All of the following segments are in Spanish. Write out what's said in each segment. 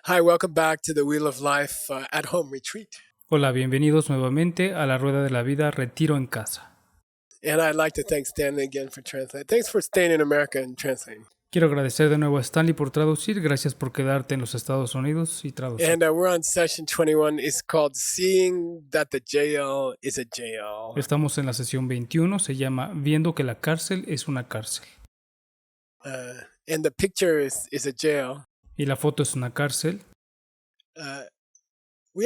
Hi, welcome back to the Wheel of Life at Home Retreat. Hola, bienvenidos nuevamente a la Rueda de la Vida Retiro en Casa. And I'd like to thank Stanley again for translating. Thanks for staying in America and translating. Quiero agradecer de nuevo a Stanley por traducir, gracias por quedarte en los Estados Unidos y traducir. And we're on session 21. It's called Seeing That the Jail is a Jail. Estamos en la sesión 21, se llama Viendo que la cárcel es una cárcel. And the picture is a jail. Y la foto es una cárcel. We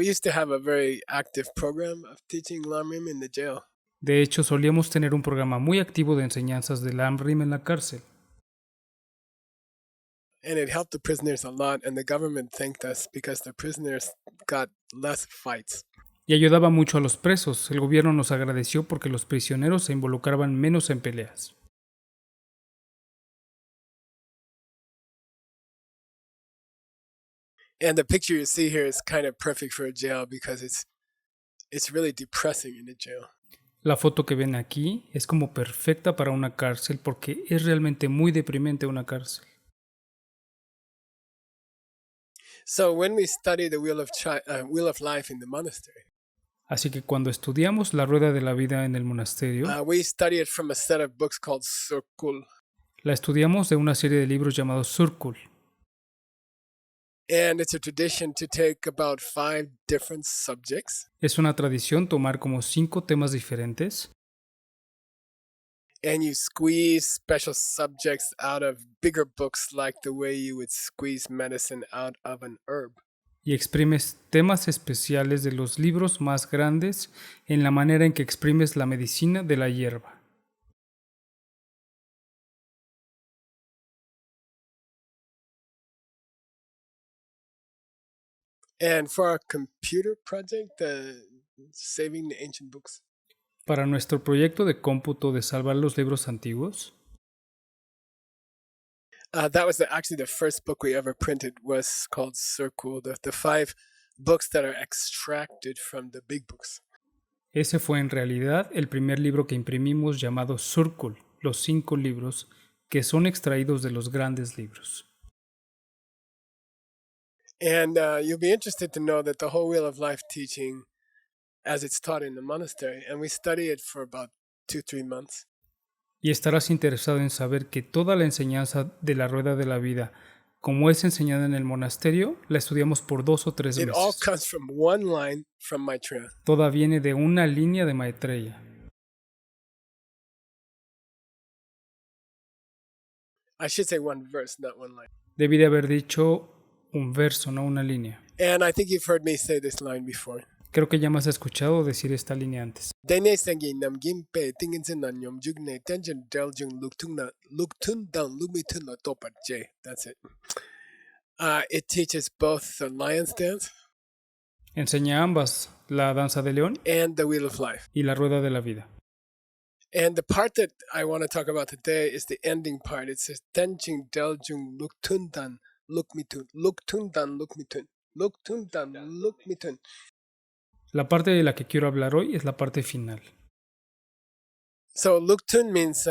used to have a very active program of teaching Lamrim in the jail. De hecho, solíamos tener un programa muy activo de enseñanzas de Lamrim en la cárcel. And it helped the prisoners a lot, and the government thanked us because the prisoners got less fights. Y ayudaba mucho a los presos. El gobierno nos agradeció porque los prisioneros se involucraban menos en peleas. And the picture you see here is kind of perfect for a jail because it's really depressing in a jail. La foto que ven aquí es como perfecta para una cárcel porque es realmente muy deprimente una cárcel. So when we study the Wheel of Life in the monastery, Así que cuando estudiamos la rueda de la vida en el monasterio, we study it from a set of books called Surkul. la estudiamos de una serie de libros llamados Surkul. And it's a tradition to take about 5 different subjects. Es una tradición tomar como 5 temas diferentes and you squeeze special subjects out of bigger books like the way you would squeeze medicine out of an herb. y exprimes temas especiales de los libros más grandes en la manera en que exprimes la medicina de la hierba. And for our computer project, Saving the Ancient Books, Para nuestro proyecto de cómputo de salvar los libros antiguos, that was actually the first book we ever printed was called Circle, the 5 books that are extracted from the big books. ese fue en realidad el primer libro que imprimimos llamado Surkul, los 5 libros que son extraídos de los grandes libros. And you'll be interested to know that the whole Wheel of Life teaching, as it's taught in the monastery, and we study it for about 2-3 months. Y estarás interesado en saber que toda la enseñanza de la rueda de la vida, como es enseñada en el monasterio, la estudiamos por 2 o 3 It all meses. comes from one line from Maitreya. Toda viene de una línea de Maitreya. I should say one verse, not one line. Debí de haber dicho un verso, no una línea. And I think you've heard me say this line before. Creo que ya me has escuchado decir esta línea antes. Dene sengi nam gimpe tingin sin nan yom jugne tension deljung luktun down lumitun la topat j. That's it. It teaches both the lion's dance Enseña ambas, la danza de león and the wheel of life. y la rueda de la vida. And the part that I want to talk about today is the ending part. It says tenjing deljung luktundan lukmitun luktundan lukmitun luktundan lukmitun. La parte de la que quiero hablar hoy es la parte final. So luktun means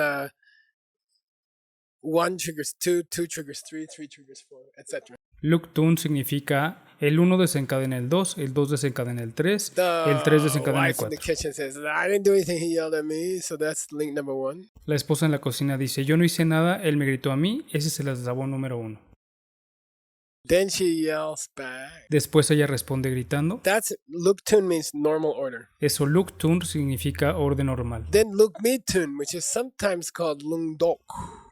1 triggers 2, 2 triggers 3, 3 triggers 4, etc. Luktun significa el 1 desencadena el 2, el 2 desencadena el 3, el 3 desencadena el wife in the 4. kitchen says, I didn't do anything, he yelled at me, so that's link number 1. La esposa en la cocina dice, yo no hice nada, él me gritó a mí, ese es el eslabón número 1. Then she yells back. Después ella responde gritando. Luktun means normal order. Eso Luktun significa orden normal. Then Lukmitun, which is sometimes called Lungdok.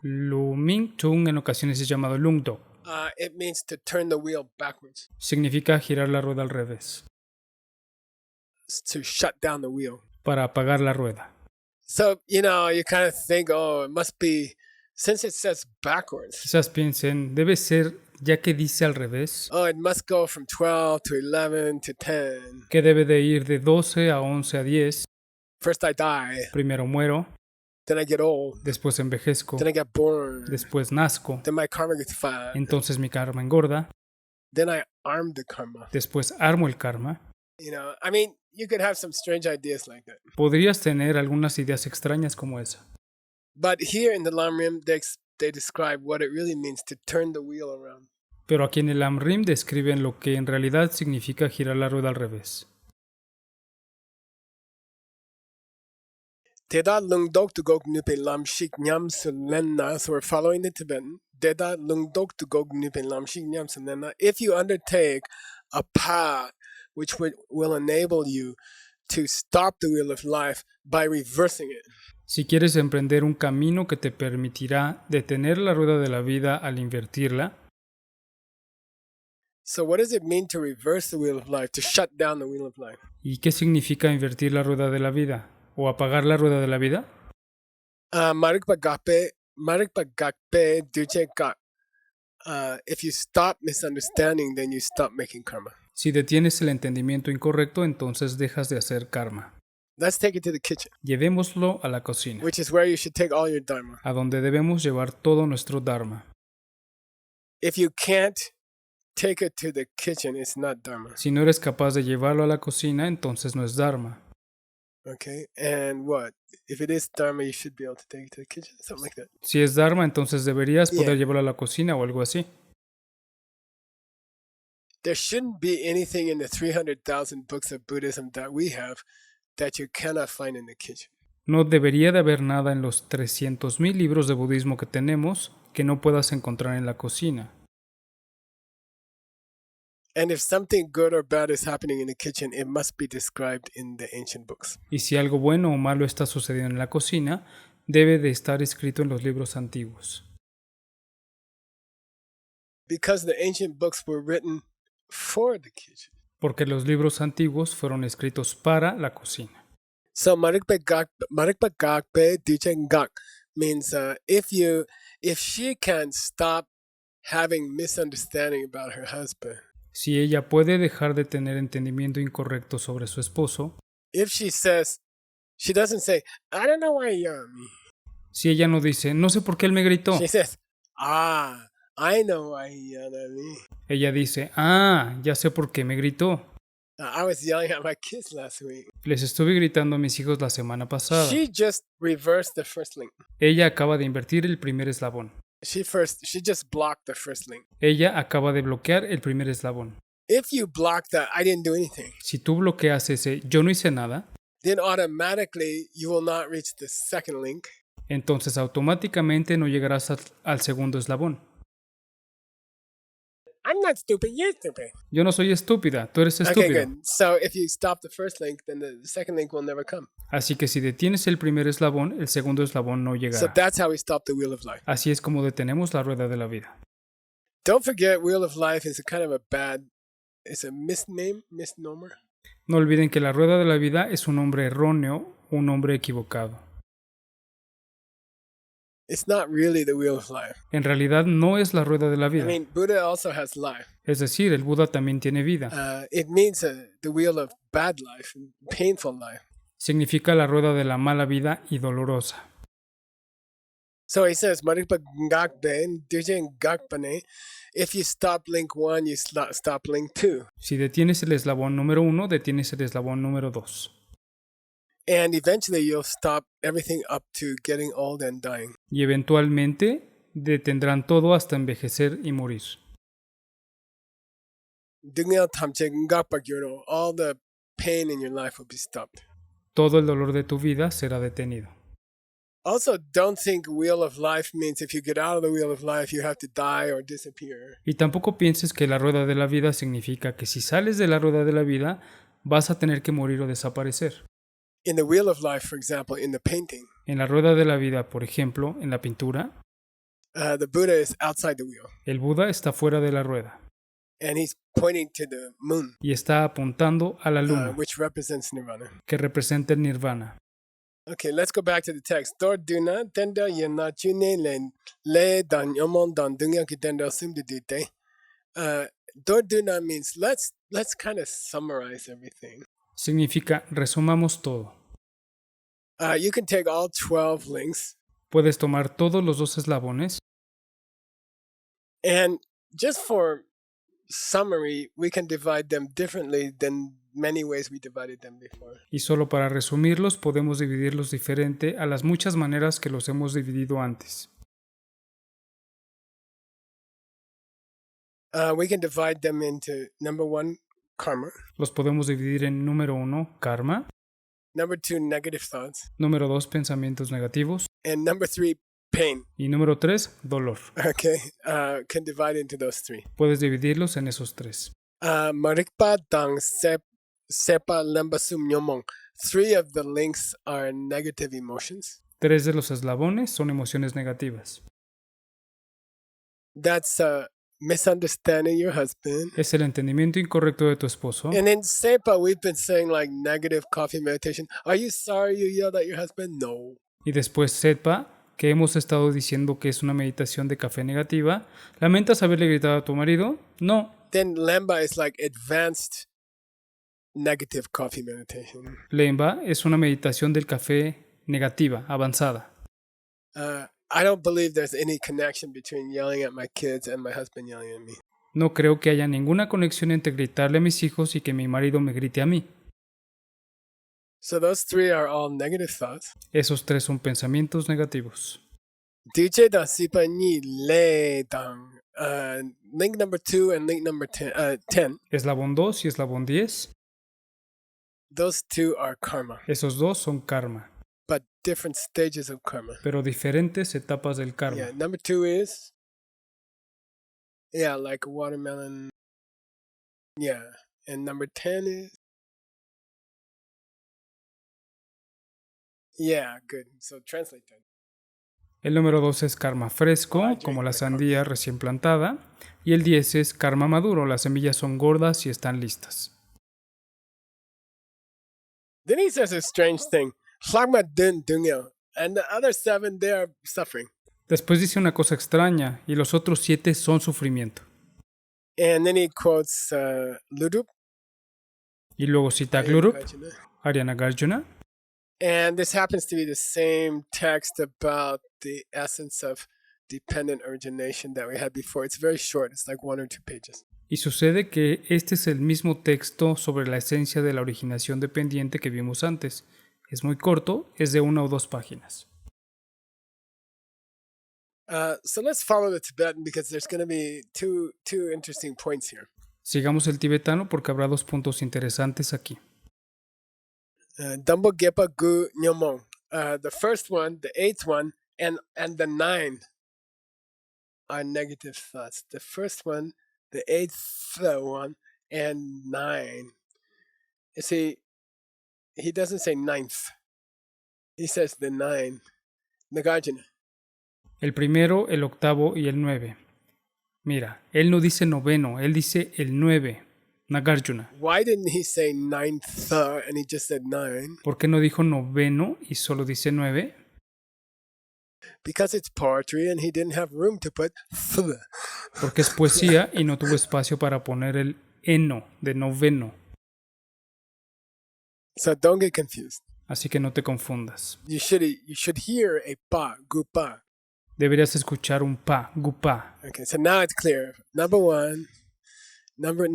Lumingtun en ocasiones es llamado Lungdok. It means to turn the wheel backwards. Significa girar la rueda al revés. It's to shut down the wheel. Para apagar la rueda. So, you kind of think, it must be, since it says backwards. Quizás piensen, debe ser, ya que dice al revés, it must go from 12 to 11 to 10. que debe de ir de 12 a 11 a 10. First I die. Primero muero. Then I get old. Después envejezco. Then I get born. Después nazco. Then my karma gets fat. Entonces mi karma engorda. Then I arm the karma. Después armo el karma. You could have some strange ideas like that. Podrías tener algunas ideas extrañas como esa. But here in the Lamrim, they describe what it really means to turn the wheel around. Pero aquí en el Amrim describen lo que en realidad significa girar la rueda al revés. Deda lungdok tugok nupe lamshik nyam sulenna. So we're following the Tibetan. Deda lungdok tugok nupe lamshik nyam sulenna. If you undertake a path which will enable you to stop the wheel of life by reversing it. Si quieres emprender un camino que te permitirá detener la rueda de la vida al invertirla, So what does it mean to reverse the wheel of life, to shut down the wheel of life? ¿y qué significa invertir la rueda de la vida? ¿O apagar la rueda de la vida? Marikpa Gakpe Duche Gak. If you stop misunderstanding, then you stop making karma. Si detienes el entendimiento incorrecto, entonces dejas de hacer karma. Let's take it to the kitchen, Llevémoslo a la cocina, which is where you should take all your dharma. a donde debemos llevar todo nuestro dharma. If you can't take it to the kitchen, it's not dharma. Si no eres capaz de llevarlo a la cocina, entonces no es dharma. Okay, and what? If it is dharma, you should be able to take it to the kitchen, something like that. Si es dharma, entonces deberías poder Yeah. llevarlo a la cocina o algo así. There shouldn't be anything in the 300,000 books of Buddhism that we have that you cannot find in the kitchen. No debería de haber nada en los 300,000 libros de budismo que tenemos que no puedas encontrar en la cocina. And if something good or bad is happening in the kitchen, it must be described in the ancient books. Y si algo bueno o malo está sucediendo en la cocina, debe de estar escrito en los libros antiguos. Because the ancient books were written for the kitchen. Porque los libros antiguos fueron escritos para la cocina. So Marikpa Gakpe Duchen Gak means if she can stop having misunderstanding about her husband, Si ella puede dejar de tener entendimiento incorrecto sobre su esposo, if she says, she doesn't say, I don't know why you yell at me. si ella no dice, no sé por qué él me gritó, She says, I know why he yelled at me. ella dice, ya sé por qué me gritó. I was yelling at my kids last week. Les estuve gritando a mis hijos la semana pasada. She just reversed the first link. Ella acaba de invertir el primer eslabón. She just blocked the first link. Ella acaba de bloquear el primer eslabón. If you block that, I didn't do anything, Si tú bloqueas ese yo no hice nada, then automatically you will not reach the second link. entonces automáticamente no llegarás al segundo eslabón. I'm not stupid, you're stupid. Yo no soy estúpida, tú eres Okay, estúpido. good. So if you stop the first link, then the second link will never come. Así que si detienes el primer eslabón, el segundo eslabón no So llegará. that's how we stop the wheel of life. Así es como detenemos la rueda de la vida. Don't forget, wheel of life is it's a misnomer. No olviden que la rueda de la vida es un nombre erróneo, un nombre equivocado. It's not really the wheel of life. En realidad no es la rueda de la I vida. mean, Buddha also has life. Es decir, el Buda también tiene vida. It means the wheel of bad life, painful life. Significa la rueda de la mala vida y dolorosa. So he says, "Marikpa Gakben, Dujen Gakpane." If you stop link 1, you stop link 2. Si detienes el eslabón número 1, detienes el eslabón número 2. And eventually you'll stop everything up to getting old and dying. Y eventualmente detendrán todo hasta envejecer y morir. Dungel Tamche Ngakpa Gyuro, all the pain in your life will be stopped. Todo el dolor de tu vida será detenido. Also, don't think wheel of life means if you get out of the wheel of life, you have to die or disappear. Y tampoco pienses que la rueda de la vida significa que si sales de la rueda de la vida vas a tener que morir o desaparecer. In the wheel of life, for example, in the painting, En la rueda de la vida, por ejemplo, en la pintura, the Buddha is outside the wheel, el Buda está fuera de la rueda and he's pointing to the moon, y está apuntando a la luna, which represents nirvana. que representa el nirvana. Okay, let's go back to the text. Dor duna tenda yena chune le dan yomon dan dunya ki tenda simdidite. Dor duna means let's kind of summarize everything. Significa resumamos todo. You can take all 12 links, Puedes tomar todos los 2 eslabones and just for summary, we can divide them differently than many ways we divided them before. y solo para resumirlos podemos dividirlos diferente a las muchas maneras que los hemos dividido antes. We can divide them into number 1, karma. Los podemos dividir en número 1, karma, Number 2, negative thoughts. número 2, pensamientos negativos And number 3, pain. y número 3, dolor. Okay. Can divide into those 3. Puedes dividirlos en esos 3. Marikpa dang sepa lemba sum nyomong. 3 of the links are negative emotions. 3 de los eslabones son emociones negativas. That's misunderstanding your husband. Es el entendimiento incorrecto de tu esposo. And in Sepa, we've been saying like negative coffee meditation. Are you sorry you yelled at your husband? No. Y después sepa que hemos estado diciendo que es una meditación de café negativa. ¿Lamentas haberle gritado a tu marido? No. Then Lemba is like advanced negative coffee meditation. Lemba es una meditación del café negativa, avanzada. I don't believe there's any connection between yelling at my kids and my husband yelling at me. No creo que haya ninguna conexión entre gritarle a mis hijos y que mi marido me grite a mí. So those 3 are all negative thoughts. Esos 3 son pensamientos negativos. DJ da sipa ni le dang. Link number 2 and link number 10. Eslabón 2 y eslabón 10. Those 2 are karma, Esos 2 son karma, but different stages of karma. pero diferentes etapas del karma. Yeah, number 2 is like a watermelon. Yeah, and number 10 is good. So translate that. El número 2 es karma fresco, como la sandía recién plantada, y el 10 es karma maduro, las semillas son gordas y están listas. Then he says a strange thing. Flagma dun dungyo. And the other 7, they are suffering. Después dice una cosa extraña, y los otros 7 son sufrimiento. And then he quotes Ludup. Y luego cita a Glurup, Ariana Garjuna. And this happens to be the same text about the essence of dependent origination that we had before. It's very short. It's like 1 or 2 pages. Y sucede que este es el mismo texto sobre la esencia de la originación dependiente que vimos antes. Es muy corto, es de 1 o 2 páginas. So let's follow the Tibetan because there's going to be two interesting points here. Sigamos el tibetano porque habrá 2 puntos interesantes aquí. Dambo Gepa Gu Nyomong. The first one, the 8th one, and the 9 are negative thoughts. The first one, the 8th one, and 9. You see, he doesn't say 9th. He says the 9. Nagarjuna. El primero, el octavo y el 9. Mira, él no dice noveno, él dice el 9. Nagarjuna. Why didn't he say 9th and he just said 9? ¿Por qué no dijo noveno y solo dice 9? Because it's poetry and he didn't have room to put th. Porque es poesía y no tuvo espacio para poner el eno de noveno. So don't get confused. Así que no te confundas. You should hear a pa, gu pa. Deberías escuchar un pa, gupa. Okay, so now it's clear. Number 1, number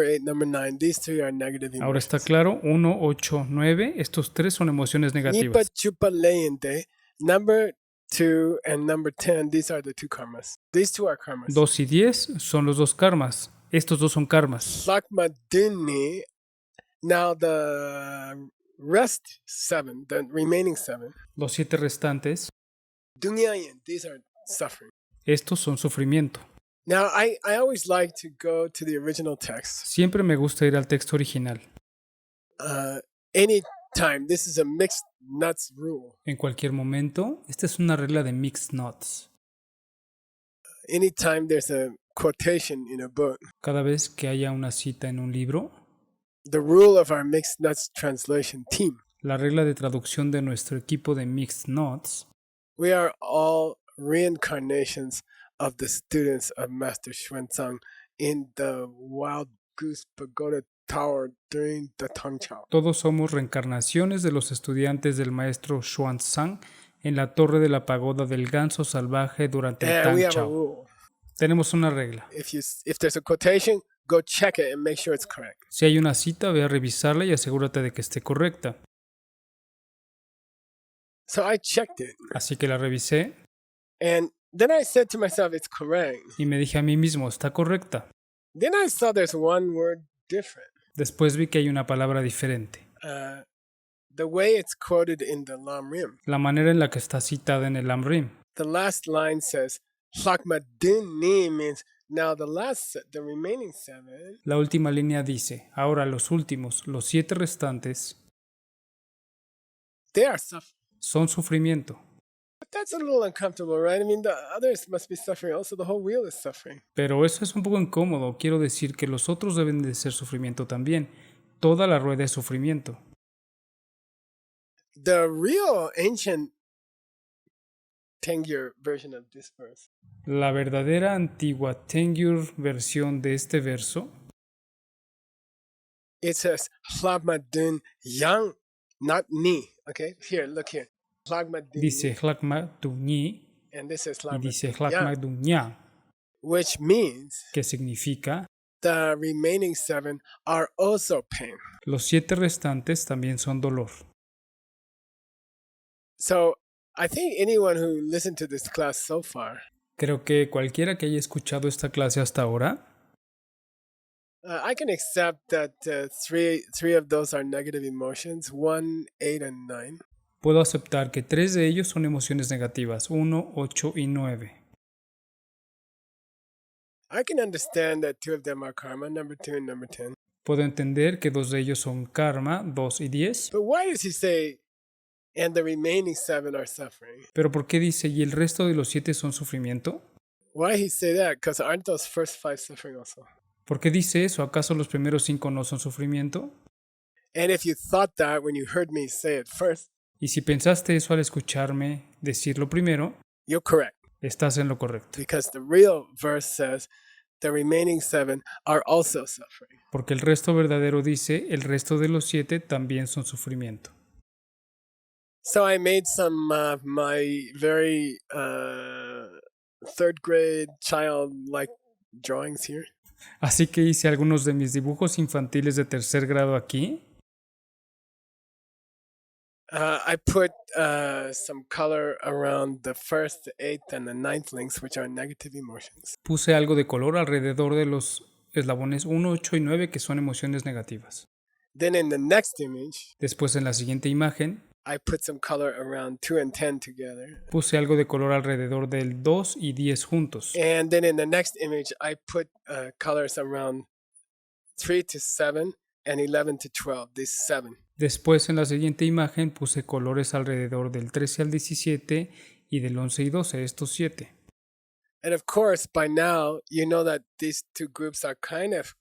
8, number 9. These 3 are negative emotions. Ahora está claro, 1, 8, 9. Estos 3 son emociones Nipa negativas. chupa leyente. Number 2 and number 10. These are the 2 karmas. These 2 are karmas. 2 y 10 son los 2 karmas. Estos 2 son karmas. Lakma dini. Now the rest 7, the remaining 7. Los 7 restantes, Dungyayin. These are suffering. estos son sufrimiento. Now, I always like to go to the original text. Siempre me gusta ir al texto original. Anytime. This is a mixed nuts rule. En cualquier momento, esta es una regla de mixed nuts. Anytime there's a quotation in a book, Cada vez que haya una cita en un libro, the rule of our mixed nuts translation team, la regla de traducción de nuestro equipo de mixed nuts, we are all reincarnations of the students of Master Xuanzang in the Wild Goose Pagoda Tower during the Tangchao. todos somos reencarnaciones de los estudiantes del maestro Xuanzang en la torre de la pagoda del ganso salvaje durante el And we have a Tangchao. rule. Tenemos una regla. If there's a quotation, go check it and make sure it's correct. Si hay una cita, ve a revisarla y asegúrate de que esté correcta. So I checked it, Así que la revisé and Then I said to myself, it's correct. Y me dije a mí mismo, está correcta. Then I saw there's one word different. Después vi que hay una palabra diferente. The way it's quoted in the Lamrim. La manera en la que está citada en el Amrim. The last line says, Hlakmaduni means now the remaining 7. La última línea dice, ahora los últimos, los 7 restantes, they are suffering. Son sufrimiento. But that's a little uncomfortable, right? I mean, the others must be suffering also. The whole wheel is suffering. Pero eso es un poco incómodo. Quiero decir que los otros deben de ser sufrimiento también. Toda la rueda es sufrimiento. The real ancient Tengyur version of this verse. La verdadera antigua Tengyur versión de este verso. It says Hlakmadun yang, not ni. Okay, here, look here. Dice Hlakmaduni and this is y dice Hlakmadunya, which means que significa the remaining 7 are also pain. Los 7 restantes también son dolor. So I think anyone who listened to this class so far, creo que cualquiera que haya escuchado esta clase hasta ahora, I can accept that three of those are negative emotions, 1, 8, and 9. Puedo aceptar que 3 de ellos son emociones negativas, 1, 8 y 9. I can understand that 2 of them are karma, number 2 and number 10. Puedo entender que 2 de ellos son karma, 2 y 10. But why does he say, and the remaining 7 are suffering? Pero ¿por qué dice, y el resto de los 7 son sufrimiento? Why he say that? Because aren't those first 5 suffering also? ¿Por qué dice eso? ¿Acaso los primeros 5 no son sufrimiento? And if you thought that when you heard me say it first, y si pensaste eso al escucharme decirlo primero, you're correct. Estás en lo correcto. Because the real verse says the remaining 7 are also suffering. Porque el resto verdadero dice, el resto de los 7 también son sufrimiento. So I made some of my very third grade child-like drawings here. Así que hice algunos de mis dibujos infantiles de tercer grado aquí. I put some color around the first, 8th, and the 9th links, which are negative emotions. Puse algo de color alrededor de los eslabones 1, 8 y 9, que son emociones negativas. Then in the next image, después en la siguiente imagen, I put some color around 2 and 10 together. Puse algo de color alrededor del 2 y 10 juntos. And then in the next image, I put colors around 3 to 7 and 11 to 12, these 7. Después en la siguiente imagen puse colores alrededor del 13 al 17 y del 11 y 12, estos 7. And of course, by now, you know that these two groups are kind of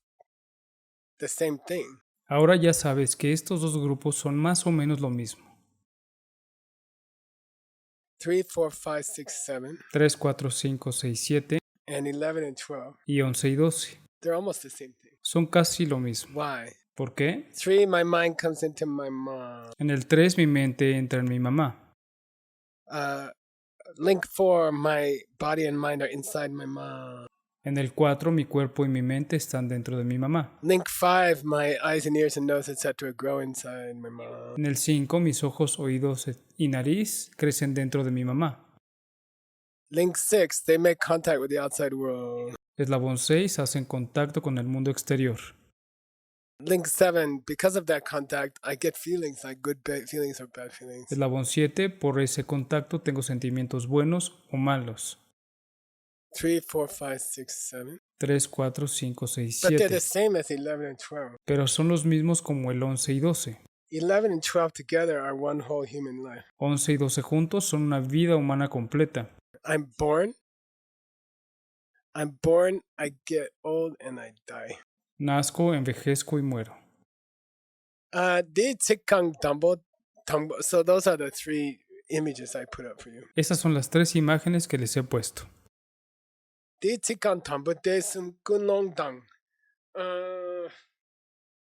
the same thing. Ahora ya sabes que estos dos grupos son más o menos lo mismo. 3, 4, 5, 6, 7. 3, 4, 5, 6, 7. And 11 and 12. Y 11 y 12. They're almost the same thing. Son casi lo mismo. Why? ¿Por qué? 3, my mind comes into my mom. En el 3 mi mente entra en mi mamá. Link 4, my body and mind are inside my mom. En el 4 mi cuerpo y mi mente están dentro de mi mamá. Link 5, my eyes and ears and nose, etc. grow inside my mom. En el 5 mis ojos, oídos y nariz crecen dentro de mi mamá. Link 6, they make contact with the outside world. Eslabón 6 hacen contacto con el mundo exterior. Link 7, because of that contact, I get feelings like good feelings or bad feelings. Eslabón 7, por ese contacto tengo sentimientos buenos o malos. 3, 4, 5, 6, 7. 3, 4, 5, 6, But they're the 7. same as 11 and 12. Pero son los mismos como el 11 y 12. 11 and 12 together are one whole human life. 11 y 12 juntos son una vida humana completa. I'm born, I get old, and I die. Nazco, envejezco y muero. Di Tsikang Dumbo. So those are the 3 images I put up for you. Estas son las 3 imágenes que les he puesto. Di Tsikang Dumbo de Sun Kunlong Dang.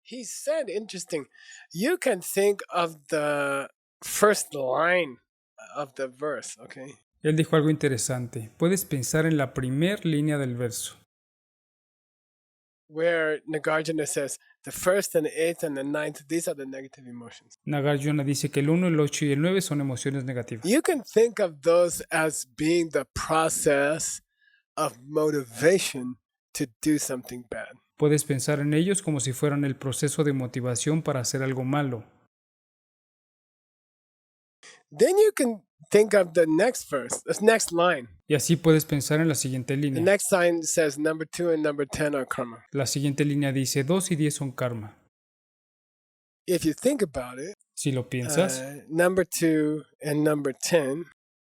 He said, interesting, you can think of the first line of the verse, okay? Él dijo algo interesante. Puedes pensar en la primer línea del verso. where Nagarjuna says the first and the eighth and the ninth, these are the negative emotions. Nagarjuna dice que el 1, el 8 y el 9 son emociones negativas. You can think of those as being the process of motivation to do something bad. Puedes pensar en ellos como si fueran el proceso de motivación para hacer algo malo. Then you can think of the next verse, this next line. Y así puedes pensar en la siguiente The línea. next line says number 2 and number 10 are karma. La siguiente línea dice 2 y 10 son karma. If you think about it, Si lo piensas, number 2 and number 10,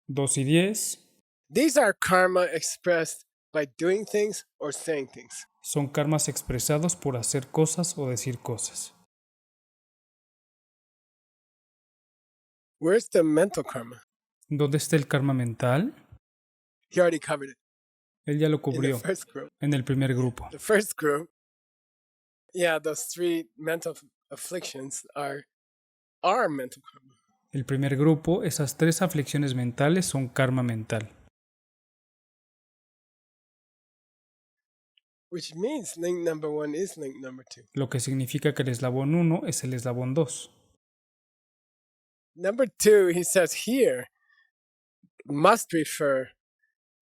2 y 10 these are karma expressed by doing things or saying things. son karmas expresados por hacer cosas o decir cosas. Where's the mental karma? ¿Dónde está el karma mental? He already covered it Él ya lo in the cubrió first group. en el primer grupo. The first group, yeah, those 3 mental afflictions are mental karma. El primer grupo, esas 3 aflicciones mentales son karma mental. Which means link number 1 is link number 2. Lo que significa que el eslabón 1 es el eslabón 2. Number 2, he says here, must refer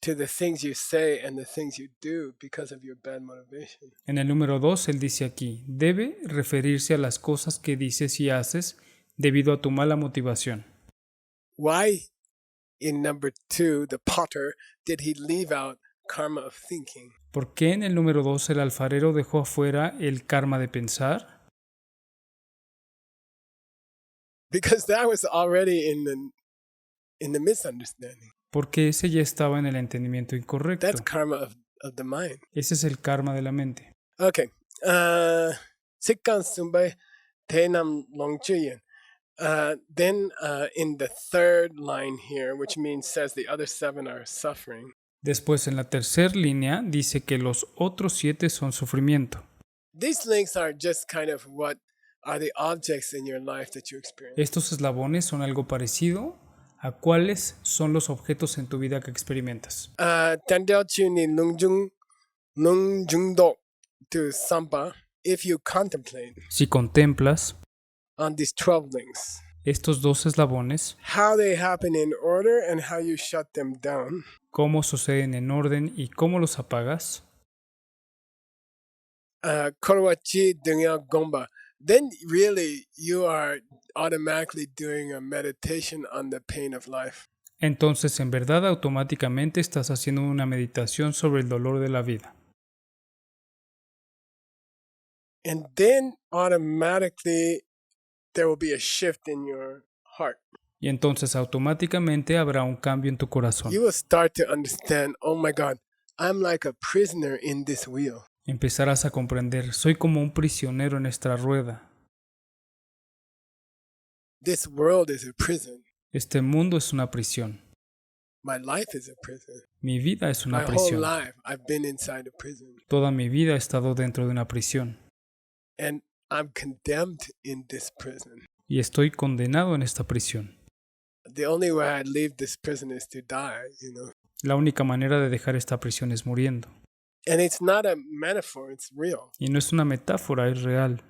to the things you say and the things you do because of your bad motivation. En el número 2, él dice aquí, debe referirse a las cosas que dices y haces debido a tu mala motivación. Why in number 2, the potter, did he leave out karma of thinking? ¿Por qué en el número 2 el alfarero dejó afuera el karma de pensar? Because that was already in the misunderstanding. Porque ese ya estaba en el entendimiento incorrecto. That's karma of the mind. Ese es el karma de la mente. Okay. Sikkan Sumbai Tenam Longchuyen. Then in the third line here, which means says the other 7 are suffering. Después en la tercera línea dice que los otros 7 son sufrimiento. These links are just kind of what are the objects in your life that you experience. Estos eslabones son algo parecido a cuáles son los objetos en tu vida que experimentas. Tandel Chuni Lungjungdo to Sampa, if you contemplate Si contemplas on these 12 links, estos 2 eslabones, how they happen in order and how you shut them down, cómo suceden en orden y cómo los apagas, Korwachi Dunya Gomba, then really you are automatically doing a meditation on the pain of life. entonces en verdad automáticamente estás haciendo una meditación sobre el dolor de la vida. And then automatically there will be a shift in your heart. Y entonces automáticamente habrá un cambio en tu corazón. You will start to understand, oh my God, I'm like a prisoner in this wheel. Empezarás a comprender, soy como un prisionero en esta rueda. This world is a prison. Este mundo es una prisión. My life is a prison. Mi vida es My una whole prisión. life I've been inside a prison. Toda mi vida he estado dentro de una prisión. And I'm condemned in this prison. Y estoy condenado en esta prisión. The only way I leave this prison is to die, you know. La única manera de dejar esta prisión es muriendo. And it's not a metaphor, it's real. Y no es una metáfora, es real.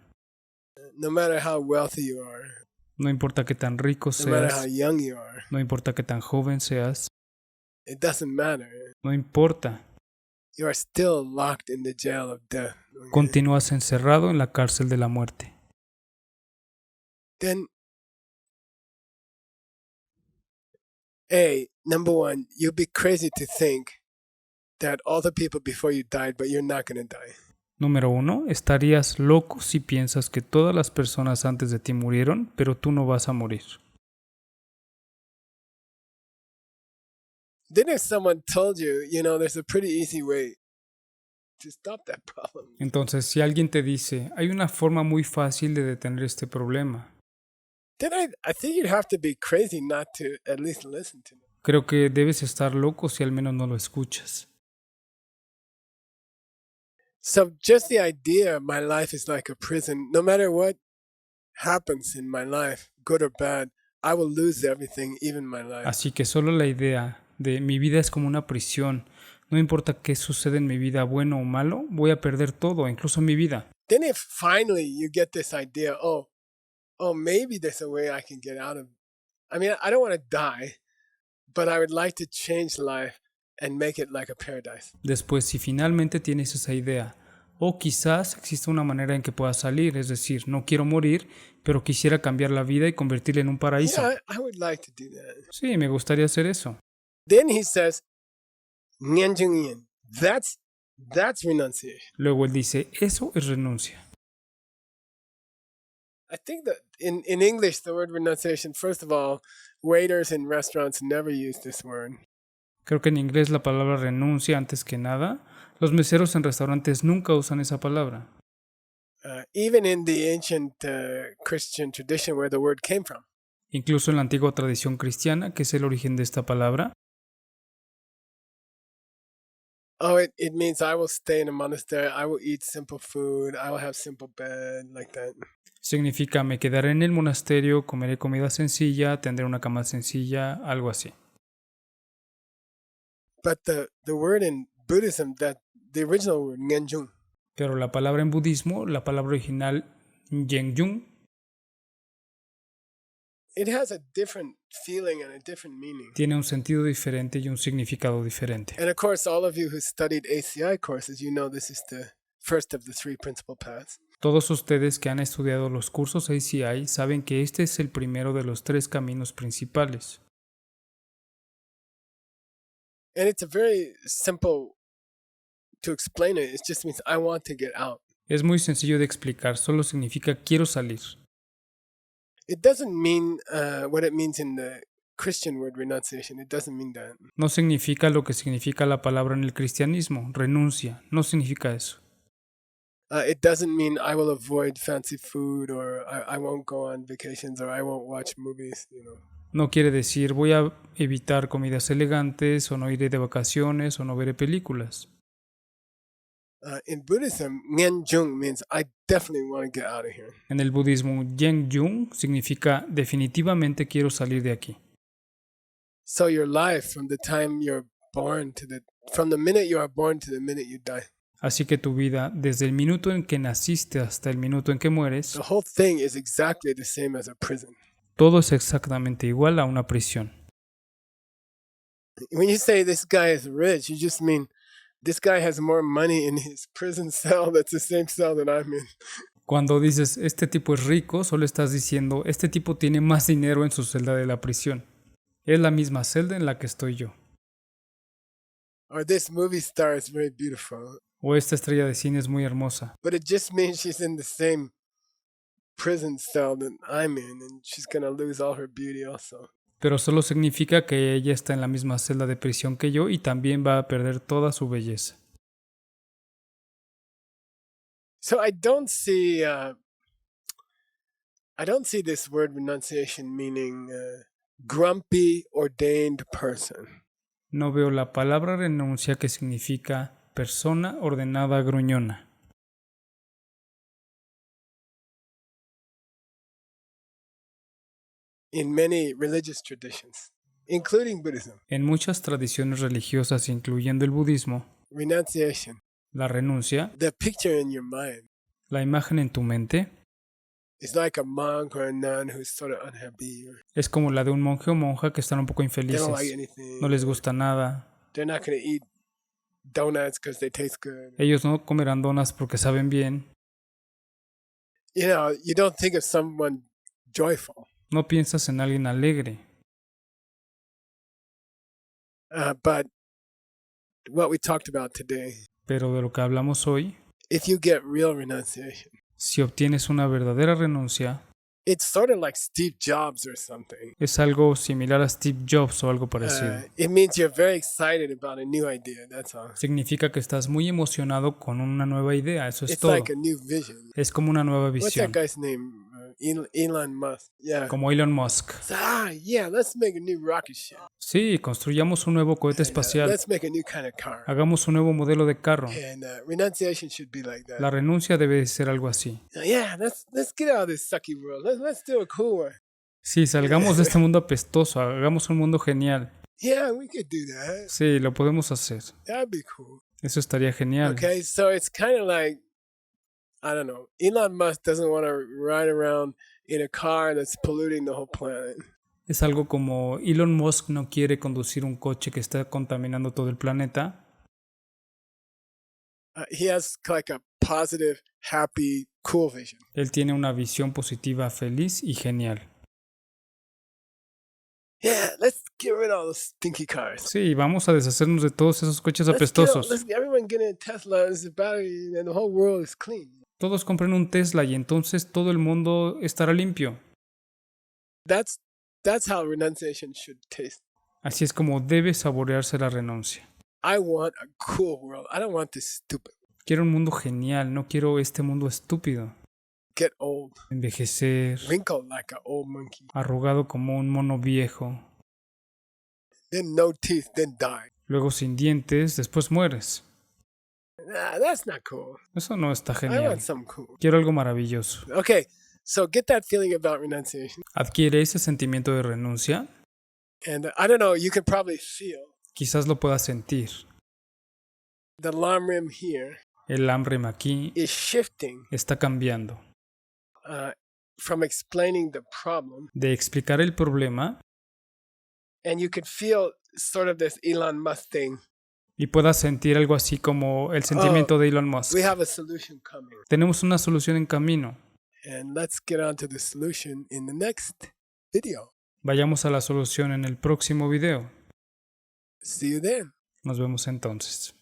No matter how wealthy you are, No importa qué tan rico no matter how seas, young you are, no importa qué tan joven seas, it doesn't matter. no importa. You are still locked in the jail of death. Okay? Continúas encerrado en la cárcel de la muerte. Then, number 1, you'd be crazy to think that all the people before you died, but you're not going to die. Número 1. Estarías loco si piensas que todas las personas antes de ti murieron, pero tú no vas a morir. Then if someone told you, you know, there's a pretty easy way to stop that problem. Entonces, si alguien te dice, hay una forma muy fácil de detener este problema, Then I think you'd have to be crazy not to at least listen to them. creo que debes estar loco si al menos no lo escuchas. So just the idea my life is like a prison, no matter what happens in my life, good or bad, I will lose everything, even my life. Así que solo la idea de mi vida es como una prisión, No importa qué sucede en mi vida, bueno o malo, voy a perder todo, incluso mi vida. Then if finally you get this idea, oh, maybe there's a way I can get out of. I mean, I don't want to die, but I would like to change life and make it like a paradise. Después, si finalmente tienes esa idea, o quizás existe una manera en que puedas salir, es decir, no quiero morir, pero quisiera cambiar la vida y convertirla en un paraíso. Yeah, I would like to do that. Sí, me gustaría hacer eso. Then he says, Nyanjungyin. That's renunciation. Luego él dice, eso es renuncia. I think that in English, the word renunciation, first of all, waiters in restaurants never use this word. Creo que en inglés la palabra renuncia antes que nada. Los meseros en restaurantes nunca usan esa palabra. Even in the ancient Christian tradition where the word came from. Incluso en la antigua tradición cristiana, que es el origen de esta palabra, Oh, it means I will stay in a monastery, I will eat simple food, I will have simple bed, like that. significa me quedaré en el monasterio, comeré comida sencilla, tendré una cama sencilla, algo así. But the word in Buddhism, that the original word, Ngenjung, Pero la palabra en budismo, la palabra original Yenjung, it has a different feeling and a different meaning. tiene un sentido diferente y un significado diferente. And of course, all of you who studied ACI courses, you know this is the first of the three principal paths. Todos ustedes que han estudiado los cursos ACI saben que este es el primero de los 3 caminos principales. And it's a very simple to explain it. It just means I want to get out. Es muy sencillo de explicar, solo significa quiero salir. It doesn't mean what it means in the Christian word renunciation. It doesn't mean that. No significa lo que significa la palabra en el cristianismo, renuncia, no significa eso. It doesn't mean I will avoid fancy food or I won't go on vacations or I won't watch movies, you know. No quiere decir voy a evitar comidas elegantes o no iré de vacaciones o no veré películas. In Buddhism, Ngenjung means I definitely want to get out of here. En el budismo, Yenjung significa definitivamente quiero salir de aquí. So your life from the time you're born from the minute you are born to the minute you die, Así que tu vida, desde el minuto en que naciste hasta el minuto en que mueres, the whole thing is exactly the same as a prison. todo es exactamente igual a una prisión. When you say this guy is rich, you just mean this guy has more money in his prison cell that's the same cell that I'm in. Cuando dices este tipo es rico, solo estás diciendo este tipo tiene más dinero en su celda de la prisión. Es la misma celda en la que estoy yo. Or this movie star is very beautiful. O esta estrella de cine es muy hermosa. But it just means she's in the same prison cell that I'm in, and she's gonna lose all her beauty also. Pero solo significa que ella está en la misma celda de prisión que yo y también va a perder toda su belleza. So I don't see this word renunciation meaning grumpy, ordained person. No veo la palabra renuncia que significa persona ordenada gruñona. In many religious traditions, including Buddhism, En muchas tradiciones religiosas, incluyendo el budismo, renunciation, la renuncia, the picture in your mind, la imagen en tu mente, is like a monk or a nun who's sort of unhappy. Or es como la de un monje o monja que están un poco they don't like infelices. anything. No les gusta nada. They're not going to eat donuts because they taste good. Ellos no comerán donas porque saben bien. You know, you don't think of someone joyful. No piensas en alguien alegre. But what we talked about today, Pero de lo que hablamos hoy, if you get real renunciation, si obtienes una verdadera renuncia, it's sort of like Steve Jobs or something. es algo similar a Steve Jobs o algo parecido. It means you're very excited about a new idea. That's all. Significa que estás muy emocionado con una nueva idea, eso es It's todo. like a new vision. Es como una nueva What's visión, that guy's name? Elon Musk. Yeah. como Elon Musk. Yeah, let's make a new rocket ship. Sí, construyamos un nuevo cohete espacial, Let's make a new kind of car. hagamos un nuevo modelo de carro. And renunciation should be like that. La renuncia debe ser algo así. Yeah, let's get out of this sucky world. Let's do a cool one. Sí, salgamos de este mundo apestoso, hagamos un mundo genial. Yeah, we could do that. Sí, lo podemos hacer. That'd be cool. Eso estaría genial. Okay, so it's kind of like, I don't know, Elon Musk doesn't want to ride around in a car that's polluting the whole planet. Es algo como Elon Musk no quiere conducir un coche que está contaminando todo el planeta. He has like a positive, happy, cool vision. Él tiene una visión positiva, feliz y genial. Yeah, let's get rid of all those stinky cars. Sí, vamos a deshacernos de todos esos coches Let's apestosos. everyone get in a Tesla, it's a battery, and the whole world is clean. Todos compren un Tesla y entonces todo el mundo estará limpio. That's how renunciation should taste. Así es como debe saborearse la renuncia. I want a cool world. I don't want this stupid. Quiero un mundo genial, no quiero este mundo estúpido. Get old, Envejecer, wrinkled like an old monkey, arrugado como un mono viejo, then no teeth, then die. luego sin dientes, después mueres. Nah, that's not cool. Eso no está I genial. want something cool. Quiero algo maravilloso. Okay, so get that feeling about renunciation. Adquiere ese sentimiento de renuncia. And I don't know, you can probably feel Quizás lo puedas sentir. the alarm rim here El hambre aquí is shifting está cambiando. from explaining the problem. De explicar el problema And you could feel sort of this Elon Musk thing. y puedas sentir algo así como el sentimiento de Elon Musk. We have a solution coming. Tenemos una solución en camino. And let's get on to the solution in the next video. Vayamos a la solución en el próximo video. See you then. Nos vemos entonces.